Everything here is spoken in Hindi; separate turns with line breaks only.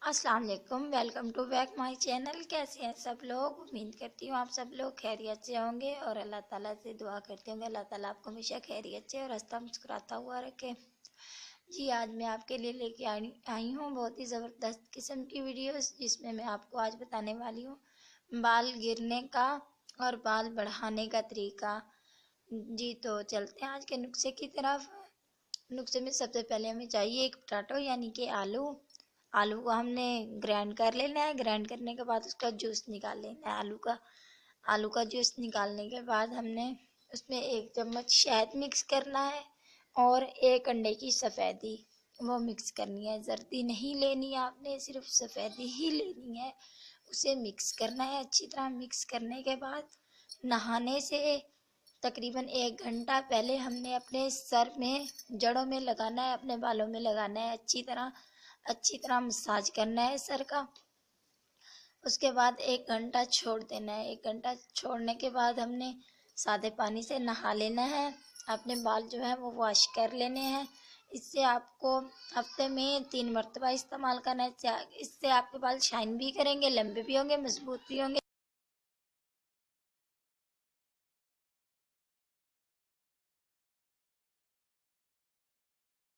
अस्सलाम वालेकुम। Welcome to back my channel. कैसे हैं सब लोग? उम्मीद करती हूँ आप सब लोग खैरियत से होंगे और अल्लाह ताला से दुआ करते होंगे अल्लाह ताला आपको हमेशा खैरियत से और हंसता मुस्कुराता हुआ रखे। जी, आज मैं आपके लिए लेके आई हूँ बहुत ही ज़बरदस्त किस्म की वीडियोस, जिसमें मैं आपको आज बताने वाली हूँ बाल गिरने का और बाल बढ़ाने का तरीका। जी, तो चलते हैं आज के नुस्खे की तरफ। नुस्खे में सबसे पहले हमें चाहिए एक पोटैटो यानी कि आलू। आलू को हमने ग्राइंड कर लेना है। ग्राइंड करने के बाद उसका जूस निकाल लेना है आलू का जूस निकालने के बाद हमने उसमें 1 चम्मच शहद मिक्स करना है और 1 अंडे की सफ़ेदी वो मिक्स करनी है। जर्दी नहीं लेनी है आपने, सिर्फ सफ़ेदी ही लेनी है। उसे मिक्स करना है। अच्छी तरह मिक्स करने के बाद नहाने से तकरीबन 1 घंटा पहले हमने अपने सर में जड़ों में लगाना है, अपने बालों में लगाना है। अच्छी तरह मसाज करना है सर का। उसके बाद 1 घंटा छोड़ देना है। 1 घंटा छोड़ने के बाद हमने सादे पानी से नहा लेना है। अपने बाल जो है वो वॉश कर लेने हैं। इससे आपको हफ्ते में 3 मरतबा इस्तेमाल करना है। इससे आपके बाल शाइन भी करेंगे, लंबे भी होंगे, मजबूत भी होंगे।